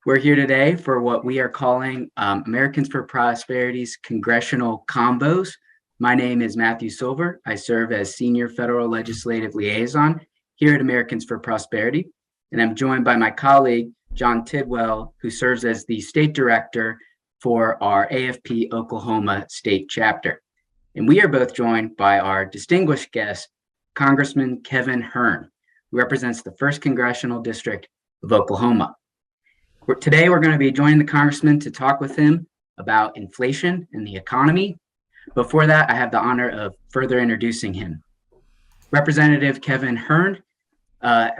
We're here today for what we are calling Americans for Prosperity's Congressional Convos. My name is Matthew Silver. I serve as Senior Federal Legislative Liaison here at Americans for Prosperity, and I'm joined by my colleague, John Tidwell, who serves as the State Director for our AFP Oklahoma State Chapter. And we are both joined by our distinguished guest, Congressman Kevin Hern, who represents the 1st Congressional District of Oklahoma. Today, we're going to be joining the Congressman to talk with him about inflation and the economy. Before that, I have the honor of further introducing him. Representative Kevin Hern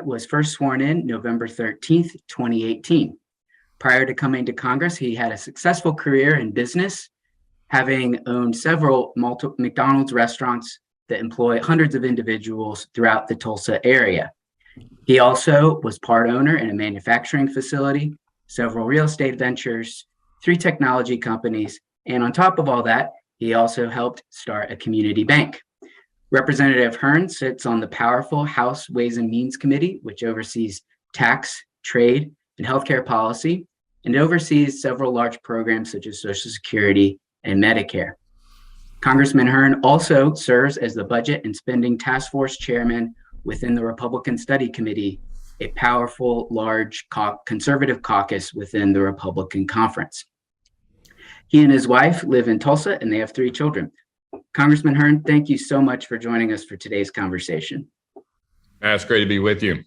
was first sworn in November 13th, 2018. Prior to coming to Congress, he had a successful career in business, having owned several McDonald's restaurants that employ hundreds of individuals throughout the Tulsa area. He also was part owner in a manufacturing facility, several real estate ventures, 3 technology companies, and on top of all that, he also helped start a community bank. Representative Hern sits on the powerful House Ways and Means Committee, which oversees tax, trade, and healthcare policy, and oversees several large programs such as Social Security and Medicare. Congressman Hern also serves as the Budget and Spending Task Force Chairman within the Republican Study Committee, a powerful, large conservative caucus within the Republican Conference. He and his wife live in Tulsa, and they have 3 children. Congressman Hern, thank you so much for joining us for today's conversation. It's great to be with you.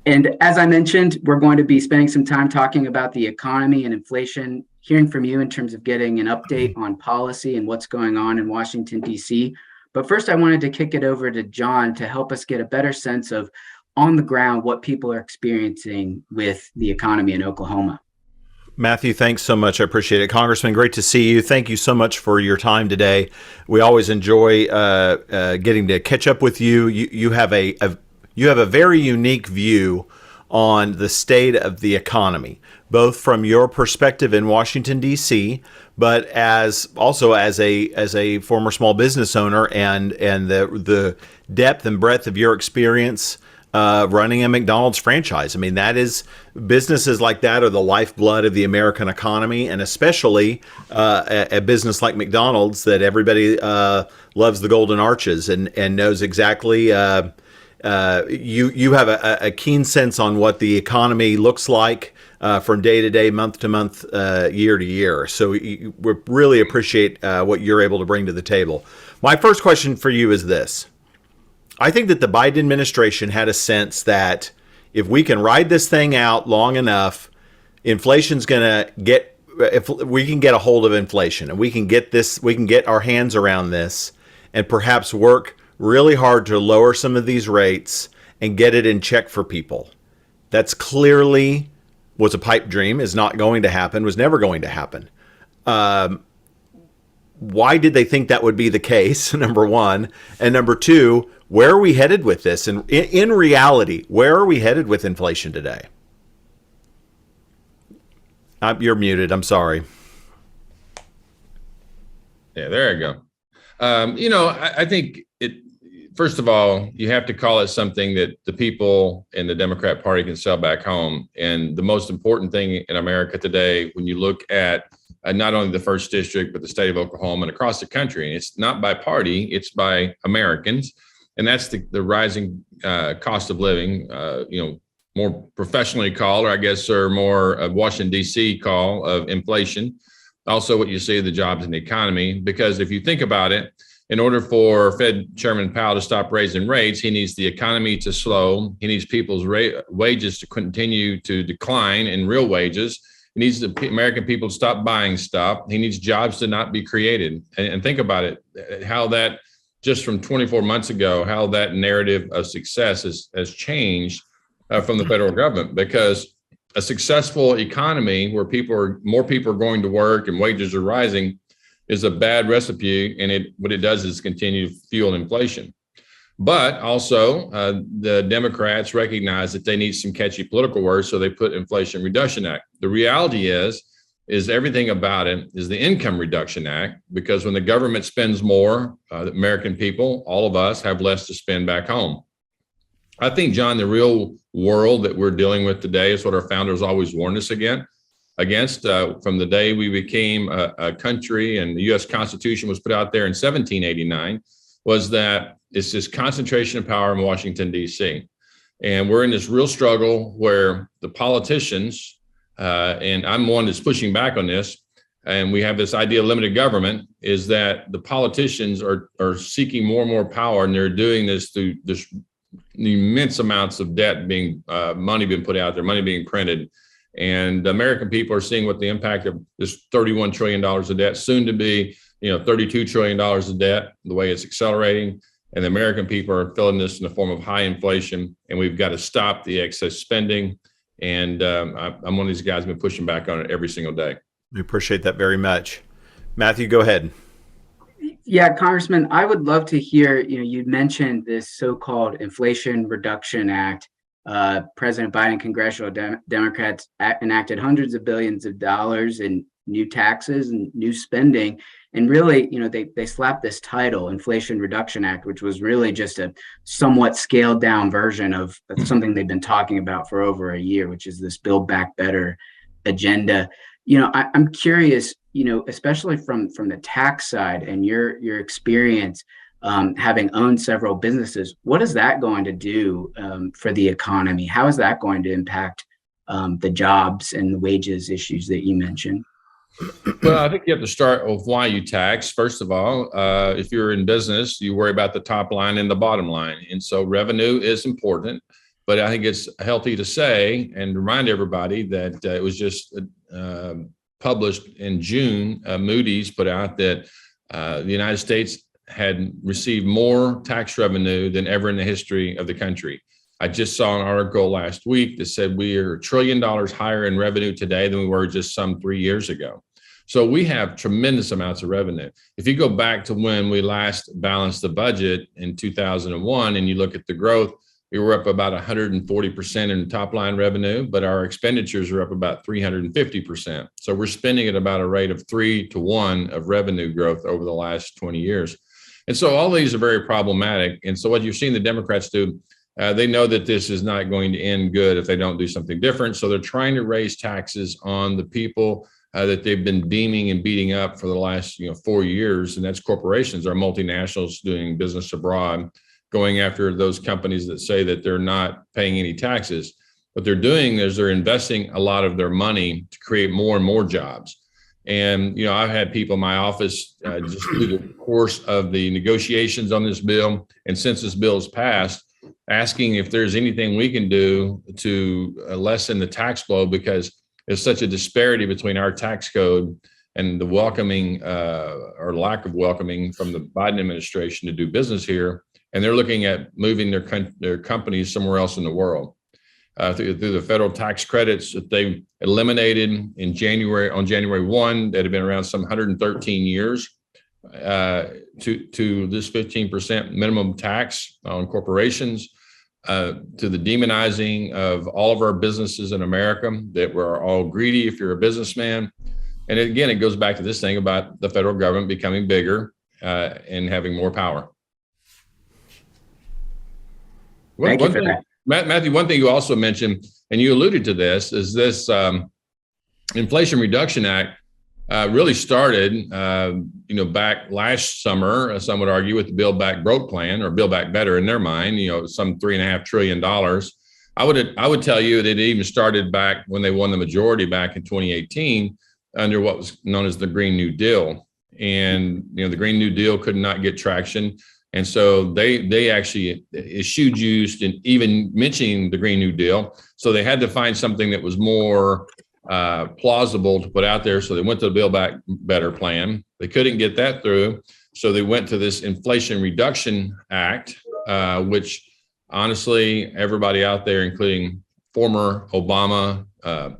And as I mentioned, we're going to be spending some time talking about the economy and inflation, hearing from you in terms of getting an update on policy and what's going on in Washington, D.C. But first, I wanted to kick it over to John to help us get a better sense of, on the ground, what people are experiencing with the economy in Oklahoma. Matthew, thanks so much. I appreciate it. Congressman, great to see you. Thank you so much for your time today. We always enjoy getting to catch up with you. You have a very unique view on the state of the economy, both from your perspective in Washington, D.C., but as a former small business owner and the depth and breadth of your experience running a McDonald's franchise. I mean, that is, businesses like that are the lifeblood of the American economy, and especially a business like McDonald's that everybody loves the golden arches and knows exactly. You have a keen sense on what the economy looks like from day to day, month to month, year to year. So we really appreciate what you're able to bring to the table. My first question for you is this. I think that the Biden administration had a sense that if we can ride this thing out long enough, inflation's going to if we can get a hold of inflation and we can get our hands around this and perhaps work really hard to lower some of these rates and get it in check for people. That's clearly was a pipe dream, is not going to happen, was never going to happen. Why did they think that would be the case, number one? And number two, where are we headed with this? And in reality, where are we headed with inflation today? You're muted. I'm sorry. Yeah, there you go. I think first of all, you have to call it something that the people in the Democrat Party can sell back home. And the most important thing in America today, when you look at not only the 1st District, but the state of Oklahoma and across the country, and it's not by party, it's by Americans. And that's the rising cost of living, more professionally called, or I guess, or more of Washington, D.C. call of inflation. Also what you see of the jobs in the economy, because if you think about it, in order for Fed Chairman Powell to stop raising rates, he needs the economy to slow. He needs people's wages to continue to decline in real wages. He needs the American people to stop buying stuff. He needs jobs to not be created. And think about it, how that just from 24 months ago, how that narrative of success has changed from the federal government, because a successful economy where more people are going to work and wages are rising is a bad recipe. And what it does is continue to fuel inflation. But also the Democrats recognize that they need some catchy political words, so they put Inflation Reduction Act. The reality is everything about it is the Income Reduction Act, because when the government spends more, the American people, all of us, have less to spend back home. I think, John, the real world that we're dealing with today is what our founders always warned us against from the day we became a country and the U.S. Constitution was put out there in 1789, was that it's this concentration of power in Washington, D.C. And we're in this real struggle where the politicians, and I'm one that's pushing back on this, and we have this idea of limited government, is that the politicians are seeking more and more power, and they're doing this through this immense amounts of debt money being put out there, money being printed. And the American people are seeing what the impact of this $31 trillion of debt, soon to be, $32 trillion of debt, the way it's accelerating. And the American people are feeling this in the form of high inflation, and we've got to stop the excess spending. And I'm one of these guys who's been pushing back on it every single day. We appreciate that very much. Matthew, go ahead. Yeah, Congressman, I would love to hear, you mentioned this so-called Inflation Reduction Act. President Biden, congressional Democrats enacted hundreds of billions of dollars in new taxes and new spending. And really, they slapped this title, Inflation Reduction Act, which was really just a somewhat scaled down version of something they've been talking about for over a year, which is this Build Back Better agenda. I'm curious, especially from the tax side and your experience having owned several businesses, what is that going to do for the economy? How is that going to impact the jobs and the wages issues that you mentioned? Well, I think you have to start with why you tax. First of all, if you're in business, you worry about the top line and the bottom line. And so revenue is important. But I think it's healthy to say and remind everybody that it was just published in June. Moody's put out that the United States had received more tax revenue than ever in the history of the country. I just saw an article last week that said we are $1 trillion higher in revenue today than we were just some 3 years ago. So we have tremendous amounts of revenue. If you go back to when we last balanced the budget in 2001 and you look at the growth, we were up about 140% in top line revenue, but our expenditures are up about 350%. So we're spending at about a rate of 3 to 1 of revenue growth over the last 20 years. And so all these are very problematic. And so what you're seeing the Democrats do, they know that this is not going to end good if they don't do something different. So they're trying to raise taxes on the people that they've been deeming and beating up for the last 4 years. And that's corporations, our multinationals doing business abroad, going after those companies that say that they're not paying any taxes. What they're doing is they're investing a lot of their money to create more and more jobs. And, I've had people in my office just through the course of the negotiations on this bill, and since this bill is passed, asking if there's anything we can do to lessen the tax blow, because there's such a disparity between our tax code and the welcoming or lack of welcoming from the Biden administration to do business here. And they're looking at moving their companies somewhere else in the world through the federal tax credits that they eliminated on January 1 that had been around some 113 years to this 15% minimum tax on corporations, to the demonizing of all of our businesses in America, that we're all greedy if you're a businessman. And again, it goes back to this thing about the federal government becoming bigger and having more power. Thank you for that. Matthew, one thing you also mentioned, and you alluded to this, is this Inflation Reduction Act really started, back last summer, some would argue, with the Build Back Broke plan, or Build Back Better in their mind, some $3.5 trillion. I would tell you that it even started back when they won the majority back in 2018 under what was known as the Green New Deal. And, the Green New Deal could not get traction. And so they actually eschewed use in even mentioning the Green New Deal. So they had to find something that was more plausible to put out there. So they went to the Build Back Better plan. They couldn't get that through. So they went to this Inflation Reduction Act, which honestly, everybody out there, including former Obama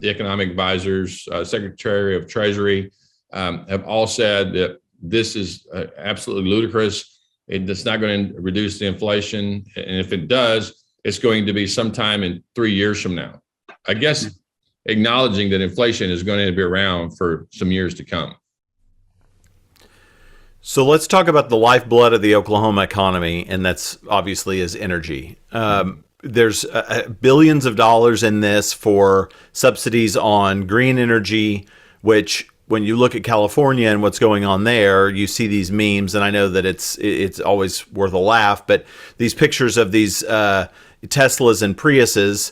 economic advisors, Secretary of Treasury, have all said that this is absolutely ludicrous. It's not going to reduce the inflation. And if it does, it's going to be sometime in 3 years from now. I guess acknowledging that inflation is going to be around for some years to come. So let's talk about the lifeblood of the Oklahoma economy, and that's obviously is energy. there's billions of dollars in this for subsidies on green energy, which when you look at California and what's going on there, you see these memes, and I know that it's always worth a laugh, but these pictures of these Teslas and Priuses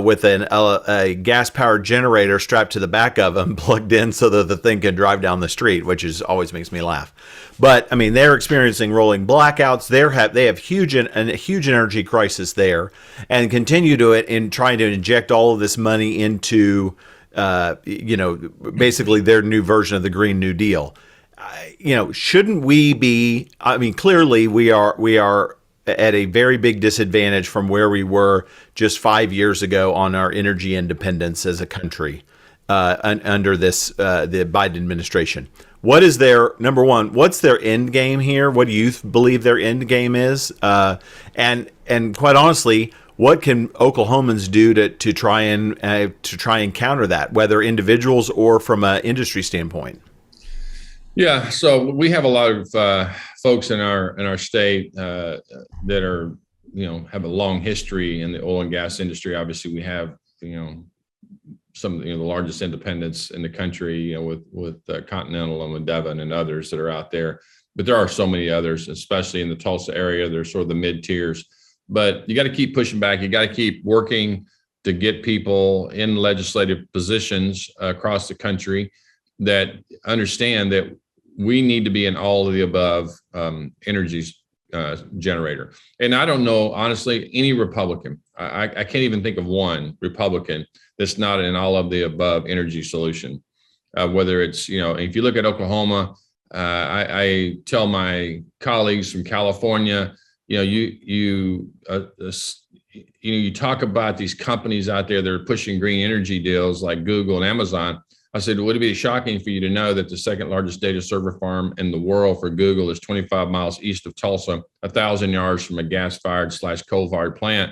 with a gas-powered generator strapped to the back of them, plugged in so that the thing can drive down the street, which always makes me laugh. But I mean, they're experiencing rolling blackouts. They have a huge energy crisis there, and continue to it in trying to inject all of this money into basically their new version of the Green New Deal. Shouldn't we be? I mean, clearly we are at a very big disadvantage from where we were just 5 years ago on our energy independence as a country under the Biden administration. What is number one, what's their end game here? What do you believe their end game is? And quite honestly, what can Oklahomans do to try and counter that, whether individuals or from an industry standpoint? Yeah, so we have a lot of folks in our state that are, have a long history in the oil and gas industry. Obviously, we have, some of the largest independents in the country, with Continental and with Devon and others that are out there. But there are so many others, especially in the Tulsa area. They're sort of the mid tiers. But you got to keep pushing back. You got to keep working to get people in legislative positions across the country that understand that we need to be an all of the above energy generator. And I don't know, honestly, any Republican. I can't even think of one Republican that's not an all of the above energy solution. Whether it's, if you look at Oklahoma, I tell my colleagues from California, you talk about these companies out there that are pushing green energy deals like Google and Amazon. I said, would it be shocking for you to know that the second largest data server farm in the world for Google is 25 miles east of Tulsa, 1,000 yards from a gas-fired / coal-fired plant?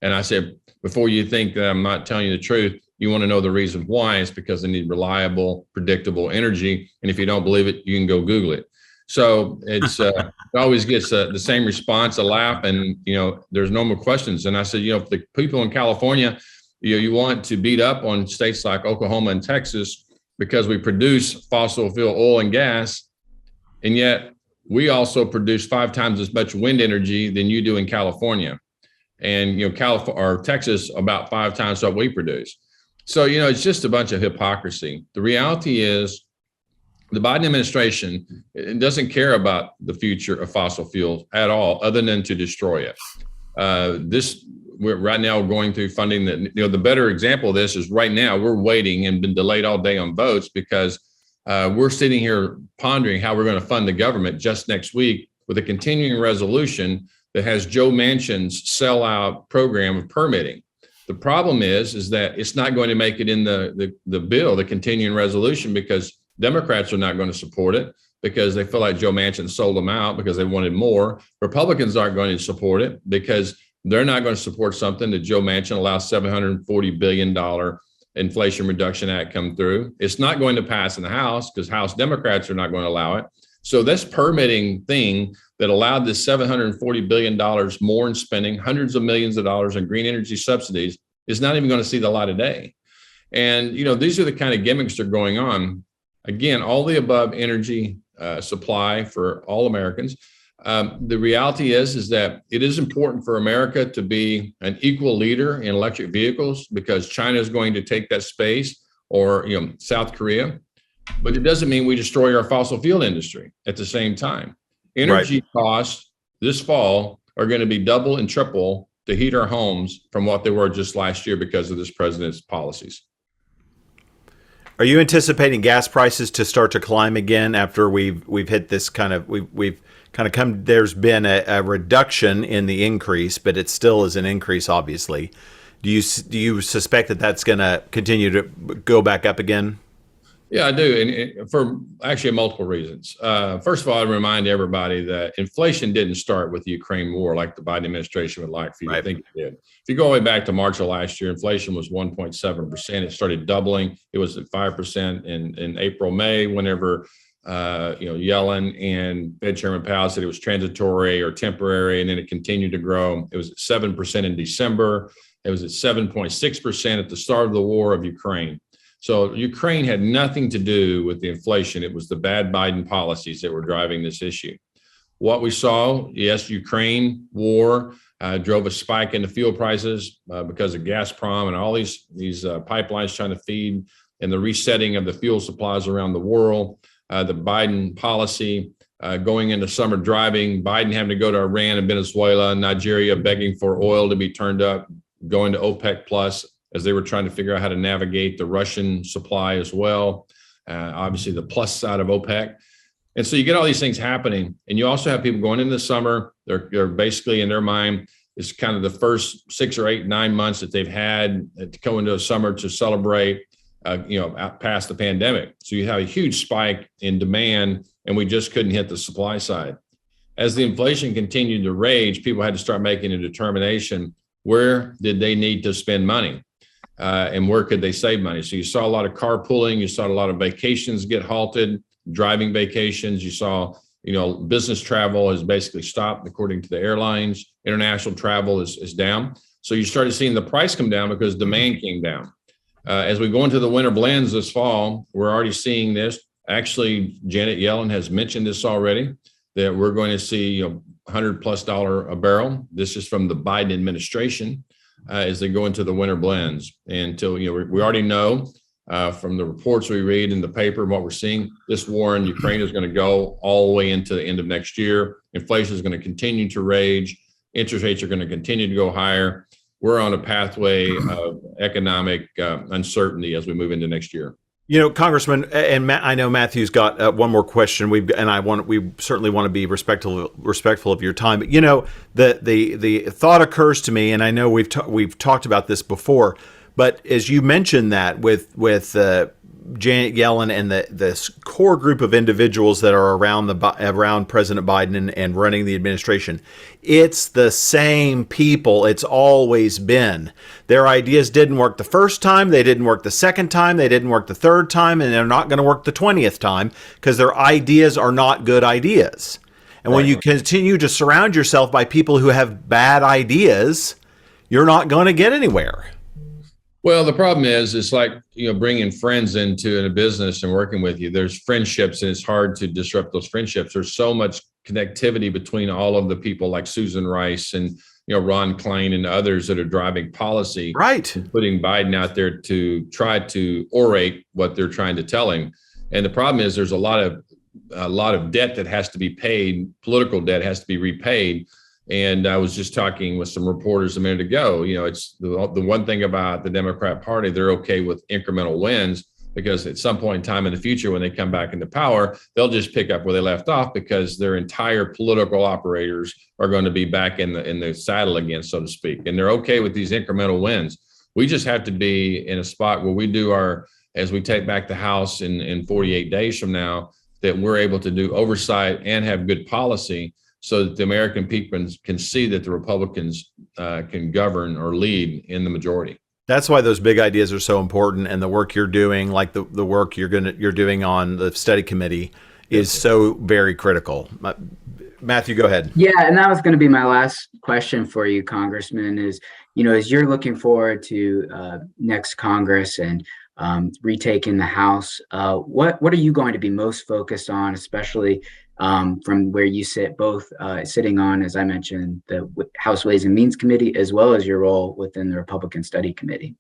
And I said, before you think that I'm not telling you the truth, you want to know the reason why. It's because they need reliable, predictable energy. And if you don't believe it, you can go Google it. So it's it always gets the same response, a laugh, and there's no more questions. And I said, if the people in California, you want to beat up on states like Oklahoma and Texas because we produce fossil fuel oil and gas, and yet we also produce 5 times as much wind energy than you do in California, and California or Texas about 5 times what we produce. So it's just a bunch of hypocrisy. The reality is, the Biden administration doesn't care about the future of fossil fuels at all, other than to destroy it. We're right now going through funding that, the better example of this is right now we're waiting and been delayed all day on votes because we're sitting here pondering how we're going to fund the government just next week with a continuing resolution that has Joe Manchin's sellout program of permitting. The problem is that it's not going to make it in the bill, the continuing resolution, because Democrats are not going to support it because they feel like Joe Manchin sold them out because they wanted more. Republicans aren't going to support it because they're not going to support something that Joe Manchin allows $740 billion Inflation Reduction Act come through. It's not going to pass in the House because House Democrats are not going to allow it. So this permitting thing that allowed this $740 billion more in spending, hundreds of millions of dollars in green energy subsidies, is not even going to see the light of day. And, these are the kind of gimmicks that are going on. Again, all the above energy supply for all Americans. The reality is that it is important for America to be an equal leader in electric vehicles because China is going to take that space, or South Korea. But it doesn't mean we destroy our fossil fuel industry at the same time. Energy costs this fall are going to be double and triple to heat our homes from what they were just last year because of this president's policies. Are you anticipating gas prices to start to climb again after we've hit this we've kind of come? There's been a reduction in the increase, but it still is an increase, obviously. Do you suspect that that's going to continue to go back up again? Yeah, I do, and for actually multiple reasons. First of all, I remind everybody that inflation didn't start with the Ukraine war like the Biden administration would like for you to think it did. If you go way back to March of last year, inflation was 1.7%. It started doubling. It was at 5% in April, May, whenever Yellen and Fed Chairman Powell said it was transitory or temporary, and then it continued to grow. It was at 7% in December. It was at 7.6% at the start of the war of Ukraine. So Ukraine had nothing to do with the inflation. It was the bad Biden policies that were driving this issue. What we saw, yes, Ukraine war drove a spike in the fuel prices because of Gazprom and all these pipelines trying to feed, and the resetting of the fuel supplies around the world. The Biden policy going into summer driving, Biden having to go to Iran and Venezuela and Nigeria begging for oil to be turned up, going to OPEC plus as they were trying to figure out how to navigate the Russian supply as well. Obviously the plus side of OPEC. And so you get all these things happening, and you also have people going into the summer. They're basically in their mind, it's kind of the first 6 or 8, 9 months that they've had to go into a summer to celebrate, out past the pandemic. So you have a huge spike in demand, and we just couldn't hit the supply side. As the inflation continued to rage, people had to start making a determination, where did they need to spend money? And where could they save money? So you saw a lot of carpooling, you saw a lot of vacations get halted, driving vacations. You saw, business travel has basically stopped according to the airlines. International travel is down. So you started seeing the price come down because demand came down. As we go into the winter blends this fall, we're already seeing this. Actually, Janet Yellen has mentioned this already, that we're going to see $100+ a barrel. This is from the Biden administration as they go into the winter blends. And until, we already know from the reports we read in the paper and what we're seeing, this war in Ukraine is going to go all the way into the end of next year. Inflation is going to continue to rage. Interest rates are going to continue to go higher. We're on a pathway of economic uncertainty as we move into next year. Congressman, and I know Matthew's got one more question. We certainly want to be respectful of your time. But the thought occurs to me, and I know we've talked about this before. But as you mentioned that with Janet Yellen and this core group of individuals that are around President Biden and running the administration, it's the same people it's always been. Their ideas didn't work the first time, they didn't work the second time, they didn't work the third time, and they're not going to work the 20th time because their ideas are not good ideas. And when you continue to surround yourself by people who have bad ideas, you're not going to get anywhere. Well, the problem is, it's like, bringing friends into a business and working with you. There's friendships, and it's hard to disrupt those friendships. There's so much connectivity between all of the people like Susan Rice and, Ron Klain and others that are driving policy, right? Putting Biden out there to try to orate what they're trying to tell him. And the problem is, there's a lot of debt that has to be paid. Political debt has to be repaid. And I was just talking with some reporters a minute ago. It's the one thing about the Democrat Party, they're okay with incremental wins, because at some point in time in the future, when they come back into power, they'll just pick up where they left off, because their entire political operators are going to be back in the saddle again, so to speak. And they're okay with these incremental wins. We just have to be in a spot where we do as we take back the House in 48 days from now, that we're able to do oversight and have good policy, so that the American people can see that the Republicans can govern or lead in the majority. That's why those big ideas are so important, and the work you're doing, like the work you're doing on the study committee, is so very critical. Matthew, go ahead. Yeah, and that was going to be my last question for you, Congressman. Is as you're looking forward to next Congress and retaking the House, what are you going to be most focused on, especially from where you sit, both sitting on, as I mentioned, the House Ways and Means Committee, as well as your role within the Republican Study Committee?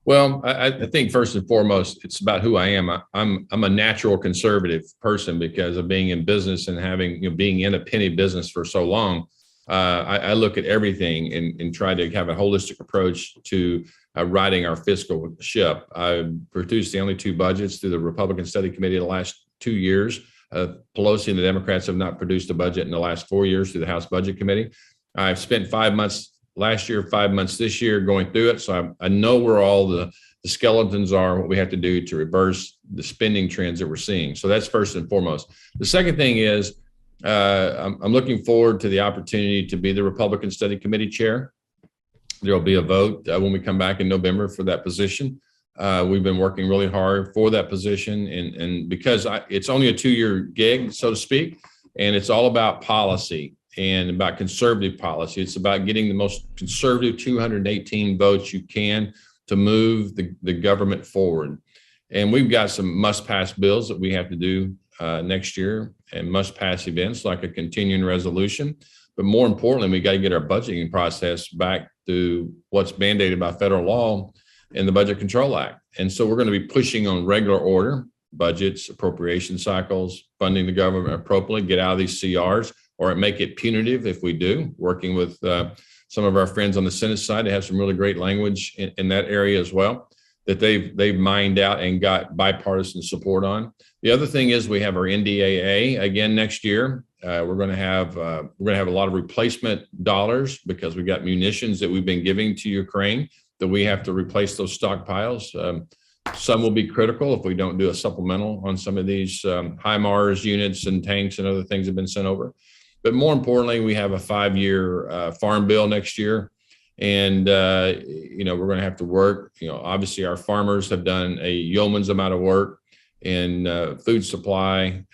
Well, I think first and foremost, it's about who I am. I'm a natural conservative person because of being in business and having, being in a penny business for so long. I look at everything and try to have a holistic approach to riding our fiscal ship. I produced the only 2 budgets through the Republican Study Committee in the last 2 years. Pelosi and the Democrats have not produced a budget in the last 4 years through the House Budget Committee. I've spent 5 months last year, 5 months this year going through it. So I know where all the skeletons are, what we have to do to reverse the spending trends that we're seeing. So that's first and foremost. The second thing is I'm looking forward to the opportunity to be the Republican Study Committee chair. There will be a vote when we come back in November for that position. We've been working really hard for that position, and because it's only a 2-year gig, so to speak, and it's all about policy and about conservative policy. It's about getting the most conservative 218 votes you can to move the government forward. And we've got some must-pass bills that we have to do next year, and must-pass events like a continuing resolution. But more importantly, we got to get our budgeting process back to what's mandated by federal law in the Budget Control Act. And so we're going to be pushing on regular order, budgets, appropriation cycles, funding the government appropriately, get out of these CRs, or make it punitive if we do, working with some of our friends on the Senate side to have some really great language in that area as well, that they've mined out and got bipartisan support on. The other thing is we have our NDAA again next year. We're going to have a lot of replacement dollars because we've got munitions that we've been giving to Ukraine that we have to replace those stockpiles. Some will be critical if we don't do a supplemental on some of these HIMARS units and tanks and other things that have been sent over. But more importantly, we have a 5-year farm bill next year. And, we're going to have to work. Obviously, our farmers have done a yeoman's amount of work in food supply,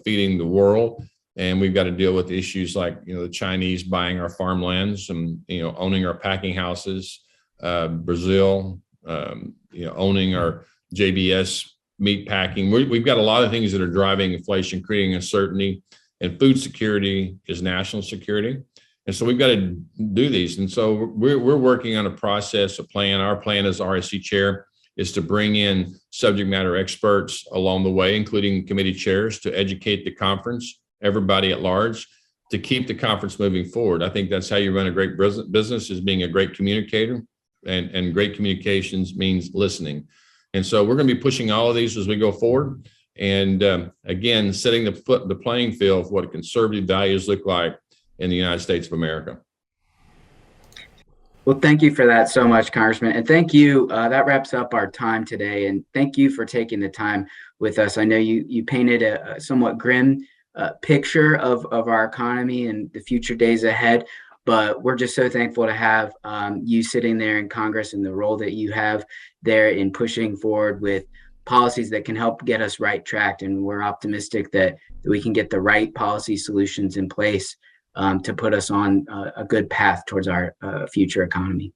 feeding the world. And we've got to deal with issues like, the Chinese buying our farmlands and, owning our packing houses, Brazil, owning our JBS meat packing. We've got a lot of things that are driving inflation, creating uncertainty, and food security is national security. And so we've got to do these. And so we're working on a process, a plan. Our plan as RSC chair is to bring in subject matter experts along the way, including committee chairs, to educate the conference, everybody at large, to keep the conference moving forward. I think that's how you run a great business, is being a great communicator, and great communications means listening. And so we're going to be pushing all of these as we go forward. And again, setting the playing field for what conservative values look like in the United States of America. Well, thank you for that so much, Congressman. And thank you. That wraps up our time today. And thank you for taking the time with us. I know you painted a somewhat grim picture of our economy and the future days ahead, but we're just so thankful to have you sitting there in Congress and the role that you have there in pushing forward with policies that can help get us right-tracked. And we're optimistic that we can get the right policy solutions in place to put us on a good path towards our future economy.